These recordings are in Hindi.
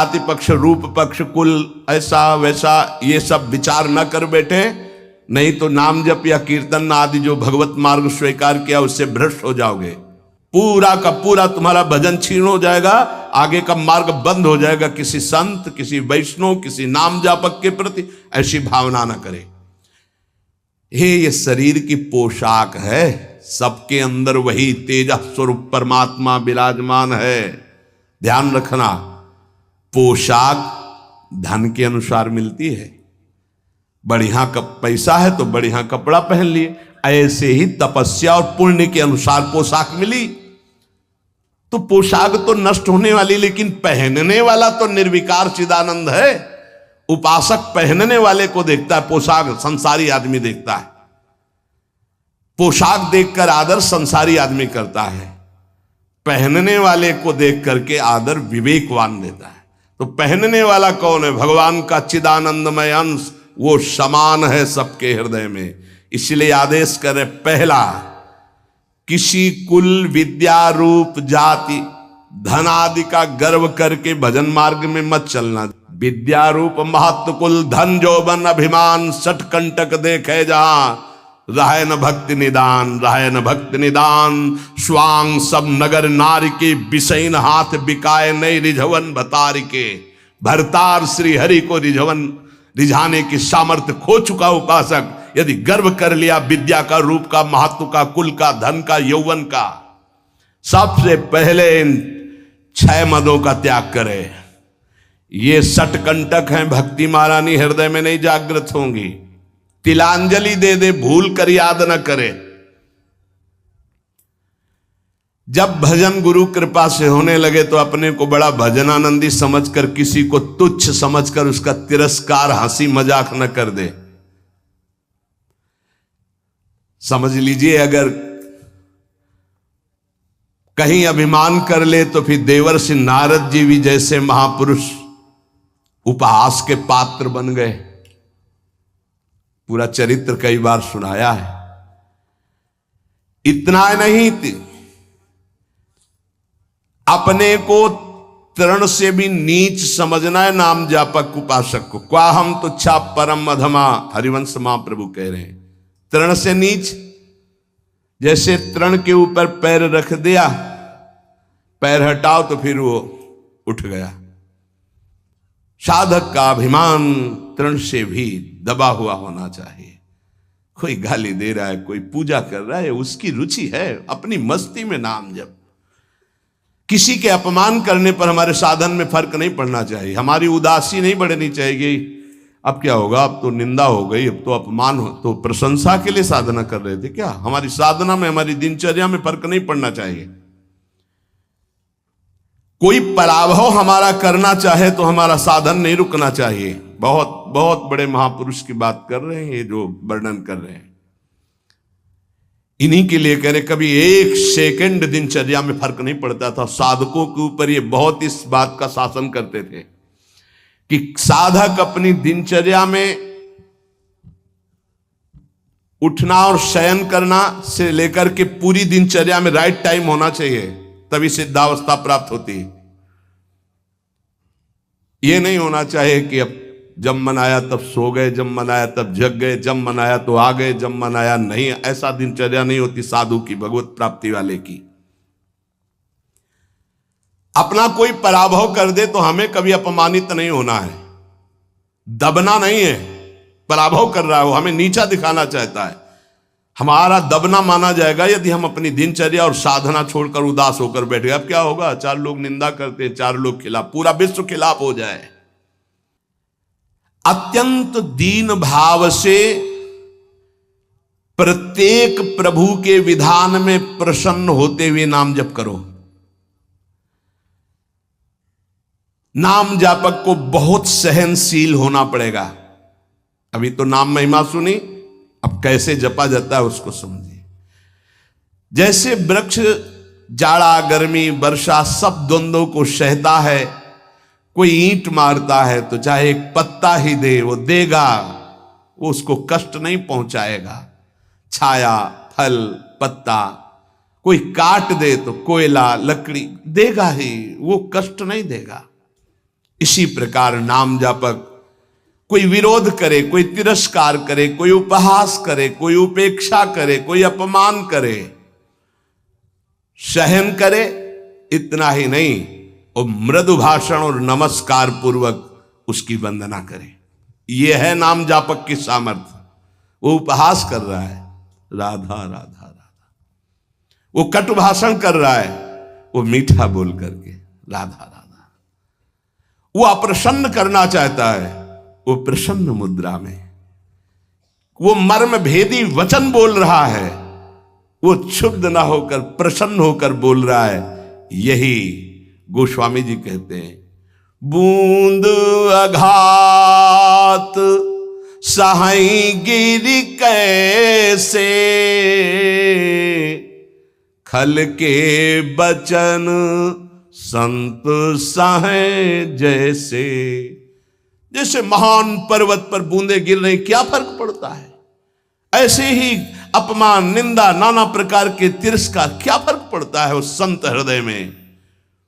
जाति पक्ष, रूप पक्ष, कुल, ऐसा वैसा ये सब विचार न कर बैठे, नहीं तो नाम जप या कीर्तन आदि जो भगवत मार्ग स्वीकार किया उससे भ्रष्ट हो जाओगे। पूरा का पूरा तुम्हारा भजन छीन हो जाएगा, आगे का मार्ग बंद हो जाएगा। किसी संत, किसी वैष्णव, किसी नाम जापक के प्रति ऐसी भावना न करे। ये शरीर की पोशाक है, सबके अंदर वही तेज स्वरूप परमात्मा विराजमान है। ध्यान रखना, पोशाक धन के अनुसार मिलती है। बढ़िया पैसा है तो बढ़िया कपड़ा पहन लिए, ऐसे ही तपस्या और पुण्य के अनुसार पोशाक मिली। तो पोशाक तो नष्ट होने वाली, लेकिन पहनने वाला तो निर्विकार चिदानंद है। उपासक पहनने वाले को देखता है, पोशाक संसारी आदमी देखता है। पोशाक देखकर आदर संसारी आदमी करता है, पहनने वाले को देख करके आदर विवेकवान देता है। तो पहनने वाला कौन है? भगवान का चिदानंदमय अंश, वो समान है सबके हृदय में। इसलिए आदेश करे, पहला, किसी कुल, विद्या, रूप, जाति, धन आदि का गर्व करके भजन मार्ग में मत चलना। विद्या, रूप, महत्व, कुल, धन, यौवन, अभिमान, सठ कंटक देखे जहां, रहे न भक्ति निदान, रहे न भक्ति निदान। स्वांग सब नगर नारी के, बिसैन हाथ बिकाए नहीं रिझवन भतारी के। भरतार श्री हरि को रिझाने की सामर्थ्य खो चुका उपासक यदि गर्व कर लिया विद्या का, रूप का, महत्व का, कुल का, धन का, यौवन का, सबसे पहले इन 6 मदों का त्याग करे। ये सठ कंटक हैं, भक्ति महारानी हृदय में नहीं जागृत होंगी। तिलांजलि दे दे, भूल कर याद न करे। जब भजन गुरु कृपा से होने लगे तो अपने को बड़ा भजनानंदी समझकर, किसी को तुच्छ समझकर उसका तिरस्कार, हंसी मजाक न कर दे। समझ लीजिए, अगर कहीं अभिमान कर ले तो फिर देवर्षि नारद जी भी जैसे महापुरुष उपहास के पात्र बन गए। पूरा चरित्र कई बार सुनाया है। इतना नहीं, अपने को तृण से भी नीच समझना है नाम जापक उपासक को। क्वा हम तुच्छा परम अधमा, हरिवंश महाप्रभु कह रहे हैं। तृण से नीच, जैसे तृण के ऊपर पैर रख दिया, पैर हटाओ तो फिर वो उठ गया। साधक का अभिमान तृण से भी दबा हुआ होना चाहिए। कोई गाली दे रहा है, कोई पूजा कर रहा है, उसकी रुचि है, अपनी मस्ती में नाम जप। किसी के अपमान करने पर हमारे साधन में फर्क नहीं पड़ना चाहिए। हमारी उदासी नहीं बढ़नी चाहिए। अब क्या होगा, अब तो निंदा हो गई, अब तो अपमान हो, तो प्रशंसा के लिए साधना कर रहे थे क्या? हमारी साधना में, हमारी दिनचर्या में फर्क नहीं पड़ना चाहिए। कोई पराभव हमारा करना चाहे तो हमारा साधन नहीं रुकना चाहिए। बहुत बहुत बड़े महापुरुष की बात कर रहे हैं ये जो वर्णन कर रहे हैं, इन्हीं के लिए कह रहे। कभी 1 सेकंड दिनचर्या में फर्क नहीं पड़ता था। साधकों के ऊपर ये बहुत इस बात का शासन करते थे कि साधक अपनी दिनचर्या में उठना और शयन करना से लेकर के पूरी दिनचर्या में राइट टाइम होना चाहिए, तभी सिद्धावस्था प्राप्त होती है। ये नहीं होना चाहिए कि अब जब मन आया तब सो गए, जब मन आया तब जग गए, जब मन आया तो आ गए, जब मन आया नहीं। ऐसा दिनचर्या नहीं होती साधु की, भगवत प्राप्ति वाले की। अपना कोई पराभव कर दे तो हमें कभी अपमानित नहीं होना है, दबना नहीं है। पराभव कर रहा है वो, हमें नीचा दिखाना चाहता है, हमारा दबना माना जाएगा यदि हम अपनी दिनचर्या और साधना छोड़कर उदास होकर बैठ गए। अब क्या होगा, 4 लोग निंदा करते हैं, 4 लोग खिलाफ, पूरा विश्व खिलाफ हो जाए। अत्यंत दीन भाव से प्रत्येक प्रभु के विधान में प्रसन्न होते हुए नाम जप करो। नाम जापक को बहुत सहनशील होना पड़ेगा। अभी तो नाम महिमा सुनी, अब कैसे जपा जाता है उसको समझिए। जैसे वृक्ष जाड़ा, गर्मी, वर्षा सब द्वंद्वों को सहता है। कोई ईंट मारता है तो चाहे एक पत्ता ही दे, वो देगा, वो उसको कष्ट नहीं पहुंचाएगा। छाया, फल, पत्ता, कोई काट दे तो कोयला, लकड़ी देगा ही, वो कष्ट नहीं देगा। इसी प्रकार नाम जापक कोई विरोध करे, कोई तिरस्कार करे, कोई उपहास करे, कोई उपेक्षा करे, कोई अपमान करे, सहन करे, इतना ही नहीं और मृदु भाषण और नमस्कार पूर्वक उसकी वंदना करे। यह है नाम जापक की सामर्थ्य। वो उपहास कर रहा है, राधा राधा राधा, वो कटु भाषण कर रहा है, वो मीठा बोल करके राधा राधा, वो अप्रसन्न करना चाहता है, वो प्रसन्न मुद्रा में, वो मर्म भेदी वचन बोल रहा है, वो क्षुब्ध ना होकर प्रसन्न होकर बोल रहा है। यही गोस्वामी जी कहते हैं, बूंद अघात सहाई गिरि कैसे, खल के बचन संत सहे जैसे। जैसे महान पर्वत पर बूंदे गिर रही, क्या फर्क पड़ता है? ऐसे ही अपमान, निंदा, नाना प्रकार के तिरस्कार, क्या फर्क पड़ता है उस संत हृदय में?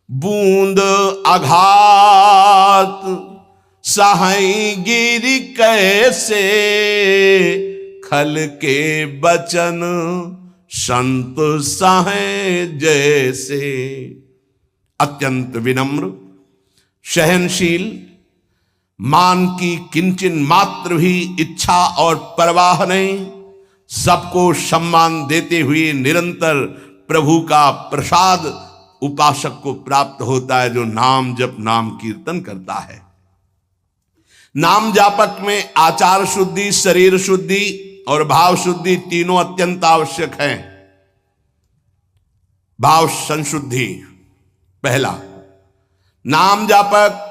बूंद आघात सहाई गिरि कैसे, खल के बचन संत सहे जैसे। अत्यंत विनम्र, सहनशील, मान की किंचन मात्र भी इच्छा और परवाह नहीं, सबको सम्मान देते हुए निरंतर प्रभु का प्रसाद उपासक को प्राप्त होता है, जो नाम जप नाम कीर्तन करता है। नाम जापक में आचार शुद्धि, शरीर शुद्धि और भाव शुद्धि तीनों अत्यंत आवश्यक हैं। भाव संशुद्धि पहला, नाम जापक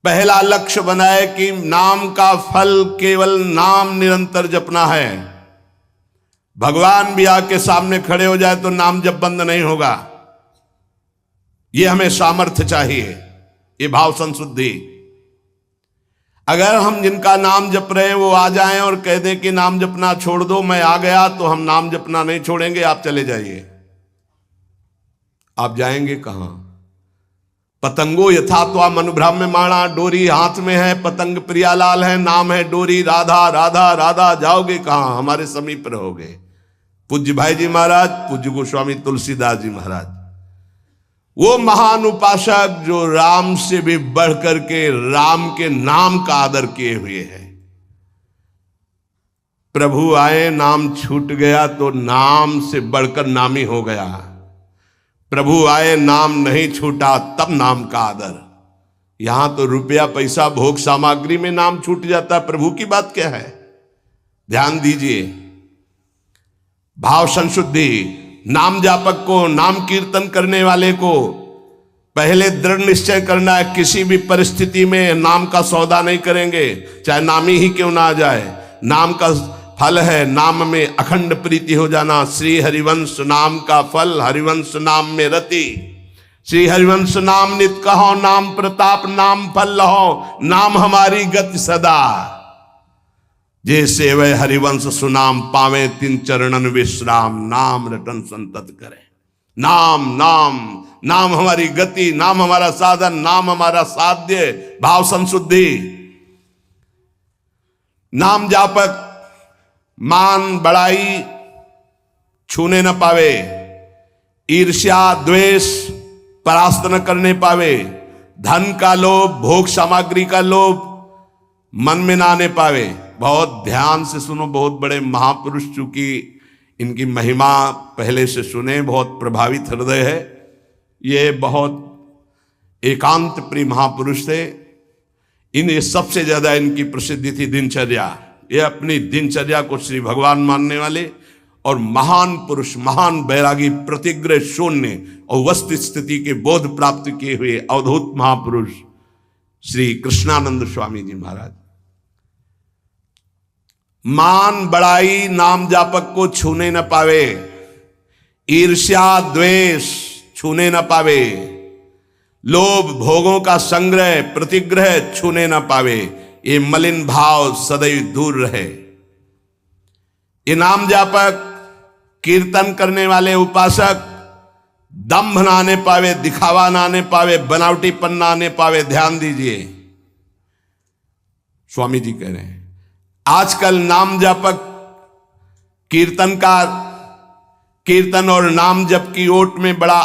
पहला लक्ष्य बनाए कि नाम का फल केवल नाम निरंतर जपना है। भगवान भी आके सामने खड़े हो जाए तो नाम जप बंद नहीं होगा। यह हमें सामर्थ्य चाहिए, ये भाव संशुद्धि। अगर हम जिनका नाम जप रहे हैं वो आ जाएं और कह दें कि नाम जपना छोड़ दो, मैं आ गया, तो हम नाम जपना नहीं छोड़ेंगे, आप चले जाइए। आप जाएंगे कहां? पतंगो यथा त्वा मनुभ्राम्यमाणा, डोरी हाथ में है, पतंग प्रियालाल है, नाम है डोरी, राधा राधा राधा, जाओगे कहां? हमारे समीप रहोगे। पूज्य भाई जी महाराज, पूज्य गोस्वामी तुलसीदास जी महाराज, वो महान उपासक जो राम से भी बढ़ करके राम के नाम का आदर किए हुए हैं। प्रभु आए, नाम छूट गया तो नाम से बढ़कर नामी हो गया। प्रभु आए, नाम नहीं छूटा, तब नाम का आदर। यहां तो रुपया पैसा भोग सामग्री में नाम छूट जाता है, प्रभु की बात क्या है? ध्यान दीजिए। भाव संशुद्धि, नाम जापक को, नाम कीर्तन करने वाले को पहले दृढ़ निश्चय करना है, किसी भी परिस्थिति में नाम का सौदा नहीं करेंगे, चाहे नामी ही क्यों ना आ जाए। नाम का फल है नाम में अखंड प्रीति हो जाना। श्री हरिवंश नाम का फल, हरिवंश नाम में रति। श्री हरिवंश नाम नित कहो, नाम प्रताप नाम फल लहो, नाम हमारी गति सदा। जैसे वह हरिवंश सुनाम पावे, तिन चरणन विश्राम, नाम रटन संतत करे। नाम नाम नाम हमारी गति, नाम हमारा साधन, नाम हमारा साध्य। भाव संशुद्धि, नाम जापक मान बड़ाई छूने न पावे, ईर्ष्या द्वेष परास्त न करने पावे, धन का लोभ, भोग सामग्री का लोभ मन में ना आने पावे। बहुत ध्यान से सुनो, बहुत बड़े महापुरुष, चूंकि इनकी महिमा पहले से सुने, बहुत प्रभावित हृदय है। ये बहुत एकांत प्रिय महापुरुष थे। इन्हें सबसे ज्यादा इनकी प्रसिद्धि थी दिनचर्या। ये अपनी दिनचर्या को श्री भगवान मानने वाले और महान पुरुष, महान बैरागी, प्रतिग्रह शून्य और वस्तु स्थिति के बोध प्राप्त किए हुए अवधूत महापुरुष श्री कृष्णानंद स्वामी जी महाराज। मान बड़ाई नाम जापक को छूने न पावे, ईर्ष्या द्वेष छूने न पावे, लोभ भोगों का संग्रह प्रतिग्रह छूने न पावे। ये मलिन भाव सदैव दूर रहे। ये नाम जापक, कीर्तन करने वाले उपासक दंभ ना आने पावे, दिखावा ना आने पावे, बनावटीपन ना आने पावे। ध्यान दीजिए, स्वामी जी कह रहे हैं आजकल नाम जपक, कीर्तनकार कीर्तन और नाम जप की ओट में बड़ा